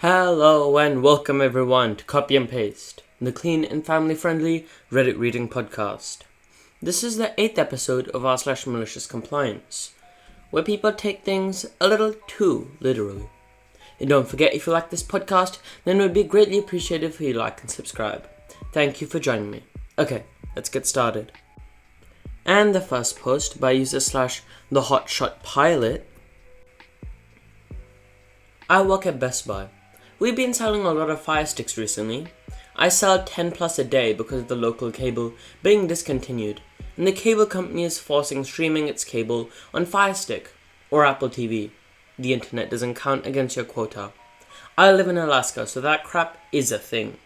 Hello and welcome everyone to Copy and Paste, the clean and family-friendly Reddit reading podcast. This is the 8th episode of r/MaliciousCompliance, where people take things a little too literally. And don't forget, if you like this podcast, then it would be greatly appreciated if you like and subscribe. Thank you for joining me. Okay, let's get started. And the first post by user /thehotshotpilot. I work at Best Buy. We've been selling a lot of Fire Sticks recently. I sell 10 plus a day because of the local cable being discontinued, and the cable company is forcing streaming its cable on Fire Stick or Apple TV. The internet doesn't count against your quota. I live in Alaska, so that crap is a thing.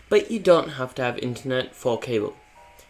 But you don't have to have internet for cable.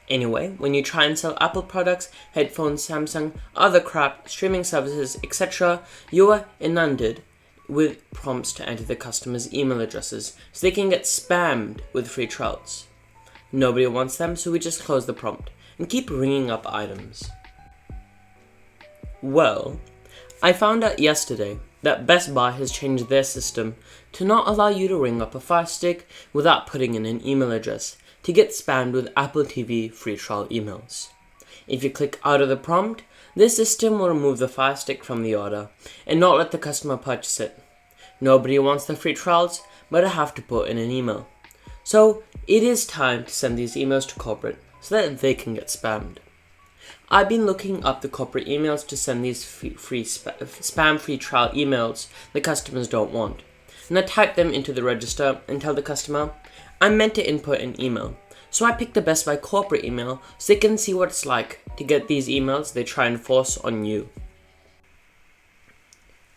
Anyway, when you try and sell Apple products, headphones, Samsung, other crap, streaming services, etc., you are inundated with prompts to enter the customer's email addresses so they can get spammed with free trials. Nobody wants them, so we just close the prompt and keep ringing up items. Well, I found out yesterday that Best Buy has changed their system to not allow you to ring up a Fire Stick without putting in an email address to get spammed with Apple TV free trial emails. If you click out of the prompt, this system will remove the Fire Stick from the order and not let the customer purchase it. Nobody wants the free trials, but I have to put in an email. So it is time to send these emails to corporate so that they can get spammed. I've been looking up the corporate emails to send these spam-free trial emails the customers don't want, and I type them into the register and tell the customer I meant to input an email. So I picked the Best Buy corporate email so they can see what it's like to get these emails they try and force on you.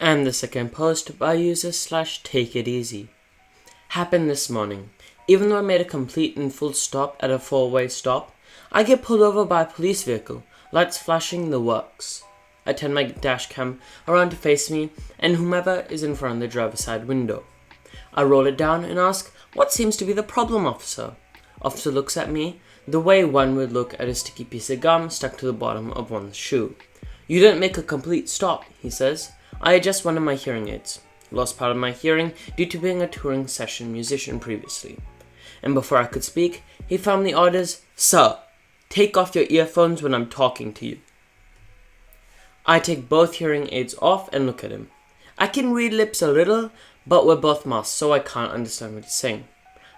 And the second post by user /takeiteasy. Happened this morning. Even though I made a complete and full stop at a 4-way stop, I get pulled over by a police vehicle, lights flashing, the works. I turn my dash cam around to face me and whomever is in front of the driver's side window. I roll it down and ask, "What seems to be the problem, officer?" Officer looks at me the way one would look at a sticky piece of gum stuck to the bottom of one's shoe. "You didn't make a complete stop," he says. "I adjust one of my hearing aids. Lost part of my hearing due to being a touring session musician previously." And before I could speak, he firmly orders, "Sir, take off your earphones when I'm talking to you." I take both hearing aids off and look at him. I can read lips a little, but we're both masked, so I can't understand what he's saying.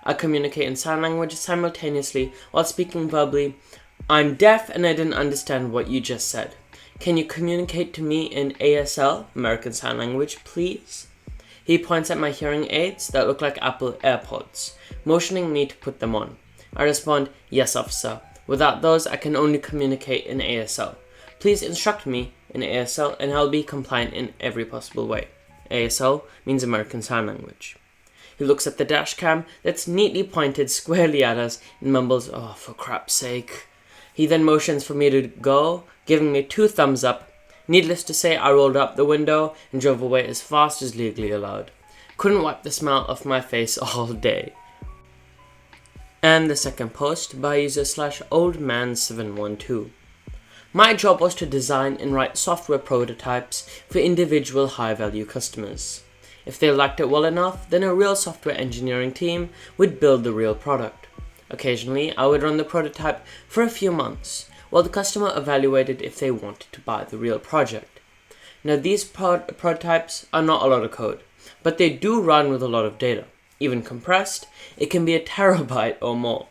I communicate in sign language simultaneously while speaking verbally. "I'm deaf and I didn't understand what you just said. Can you communicate to me in ASL, American Sign Language, please?" He points at my hearing aids that look like Apple AirPods, motioning me to put them on. I respond, "Yes, officer. Without those, I can only communicate in ASL. Please instruct me in ASL and I'll be compliant in every possible way." ASL means American Sign Language. He looks at the dash cam that's neatly pointed squarely at us and mumbles, "Oh, for crap's sake." He then motions for me to go, giving me 2 thumbs up. Needless to say, I rolled up the window and drove away as fast as legally allowed. Couldn't wipe the smile off my face all day. And the second post by user /oldman712. My job was to design and write software prototypes for individual high-value customers. If they liked it well enough, then a real software engineering team would build the real product. Occasionally, I would run the prototype for a few months, while the customer evaluated if they wanted to buy the real project. Now, these prototypes are not a lot of code, but they do run with a lot of data. Even compressed, it can be a terabyte or more.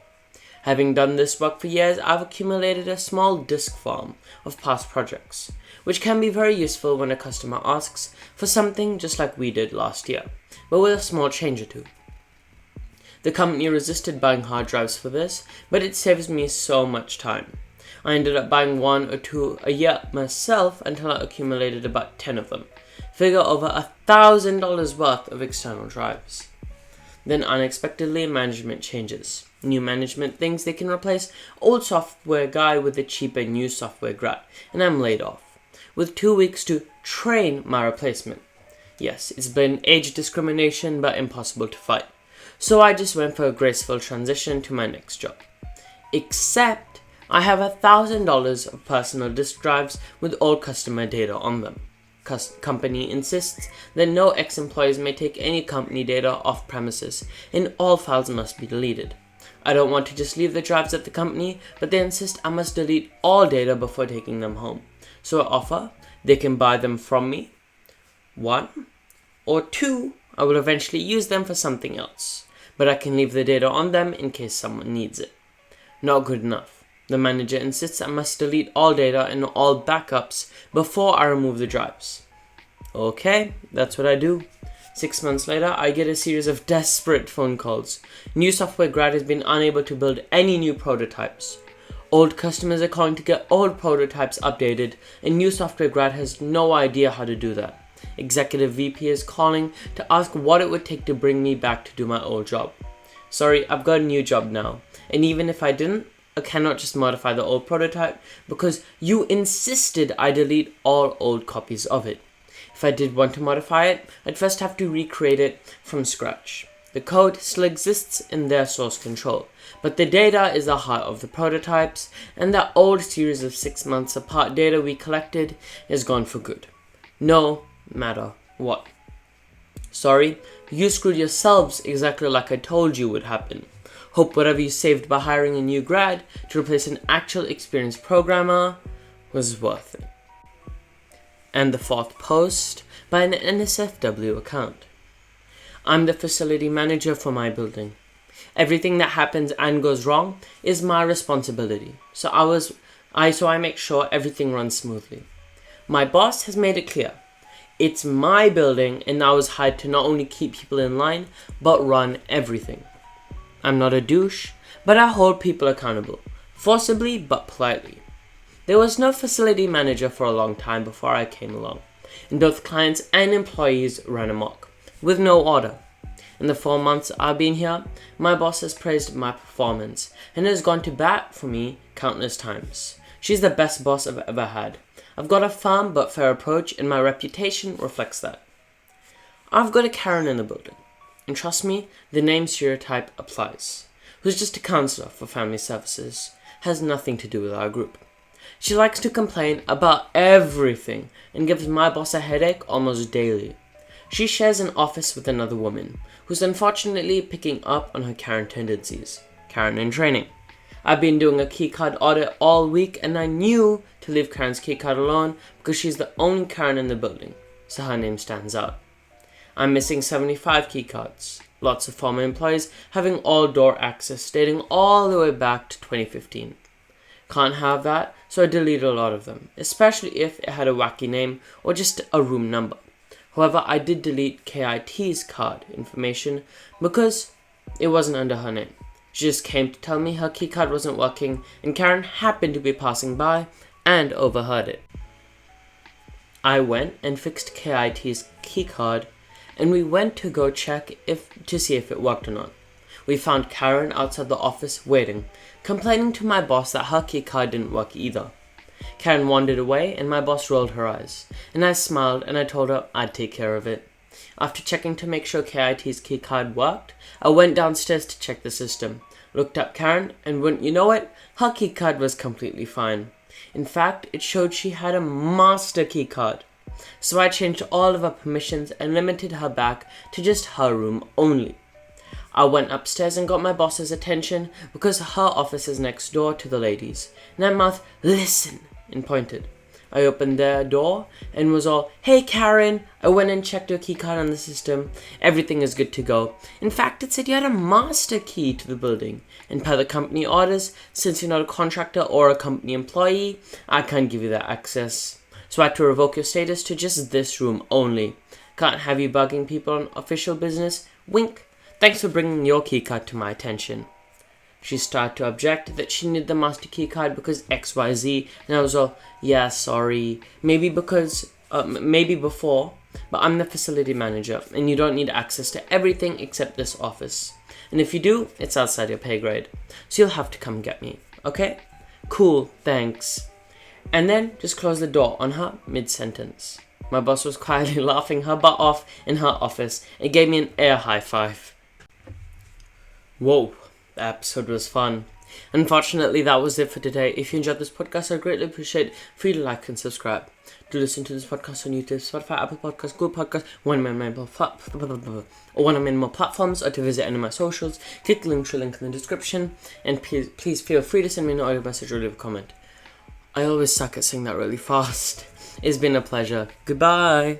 Having done this work for years, I've accumulated a small disk farm of past projects, which can be very useful when a customer asks for something just like we did last year, but with a small change or two. The company resisted buying hard drives for this, but it saves me so much time. I ended up buying 1 or 2 a year myself until I accumulated about 10 of them. Figure over $1,000 worth of external drives. Then unexpectedly, management changes. New management thinks they can replace old software guy with a cheaper new software grad, and I'm laid off, with 2 weeks to train my replacement. Yes, it's been age discrimination, but impossible to fight. So I just went for a graceful transition to my next job. Except I have $1,000 of personal disk drives with all customer data on them. company insists that no ex-employees may take any company data off premises, and all files must be deleted. I don't want to just leave the drives at the company, but they insist I must delete all data before taking them home. So I offer they can buy them from me, 1, or 2, I will eventually use them for something else, but I can leave the data on them in case someone needs it. Not good enough. The manager insists I must delete all data and all backups before I remove the drives. Okay, that's what I do. 6 months later, I get a series of desperate phone calls. New software grad has been unable to build any new prototypes. Old customers are calling to get old prototypes updated, and new software grad has no idea how to do that. Executive VP is calling to ask what it would take to bring me back to do my old job. Sorry, I've got a new job now, and even if I didn't, I cannot just modify the old prototype because you insisted I delete all old copies of it. If I did want to modify it, I'd first have to recreate it from scratch. The code still exists in their source control, but the data is the heart of the prototypes, and that old series of 6 months apart data we collected is gone for good. No matter what. Sorry, you screwed yourselves exactly like I told you would happen. Hope whatever you saved by hiring a new grad to replace an actual experienced programmer was worth it. And the 4th post by an NSFW account. I'm the facility manager for my building. Everything that happens and goes wrong is my responsibility. So I make sure everything runs smoothly. My boss has made it clear. It's my building, and I was hired to not only keep people in line, but run everything. I'm not a douche, but I hold people accountable, forcibly but politely. There was no facility manager for a long time before I came along, and both clients and employees ran amok, with no order. In the 4 months I've been here, my boss has praised my performance, and has gone to bat for me countless times. She's the best boss I've ever had. I've got a firm but fair approach, and my reputation reflects that. I've got a Karen in the building, and trust me, the name stereotype applies. Who's just a counselor for family services, has nothing to do with our group. She likes to complain about everything and gives my boss a headache almost daily. She shares an office with another woman, who's unfortunately picking up on her Karen tendencies. Karen in training. I've been doing a keycard audit all week, and I knew to leave Karen's keycard alone because she's the only Karen in the building, so her name stands out. I'm missing 75 keycards. Lots of former employees having all door access dating all the way back to 2015. Can't have that, so I deleted a lot of them, especially if it had a wacky name or just a room number. However, I did delete KIT's card information because it wasn't under her name. She just came to tell me her keycard wasn't working, and Karen happened to be passing by and overheard it. I went and fixed KIT's keycard, and we went to go check to see if it worked or not. We found Karen outside the office waiting, complaining to my boss that her keycard didn't work either. Karen wandered away, and my boss rolled her eyes, and I smiled and I told her I'd take care of it. After checking to make sure KIT's keycard worked, I went downstairs to check the system, looked up Karen, and wouldn't you know it, her keycard was completely fine. In fact, it showed she had a master keycard. So I changed all of her permissions and limited her back to just her room only. I went upstairs and got my boss's attention because her office is next door to the ladies, and I mouthed, "Listen," and pointed. I opened their door and was all, "Hey Karen, I went and checked your keycard on the system. Everything is good to go. In fact, it said you had a master key to the building. And per the company orders, since you're not a contractor or a company employee, I can't give you that access. So I had to revoke your status to just this room only. Can't have you bugging people on official business. Wink. Thanks for bringing your keycard to my attention." She started to object that she needed the master keycard because XYZ, and I was all, "Yeah, sorry. Maybe before, but I'm the facility manager, and you don't need access to everything except this office. And if you do, it's outside your pay grade. So you'll have to come get me, okay? Cool, thanks." And then just close the door on her mid-sentence. My boss was quietly laughing her butt off in her office and gave me an air high five. Whoa, the episode was fun. Unfortunately, that was it for today. If you enjoyed this podcast, I'd greatly appreciate it for you to like and subscribe. to listen to this podcast on YouTube, Spotify, Apple Podcasts, Google Podcasts, one of my more platforms, or to visit any of my socials. Click the link in the description, and please feel free to send me an audio message or leave a comment. I always suck at saying that really fast. It's been a pleasure. Goodbye.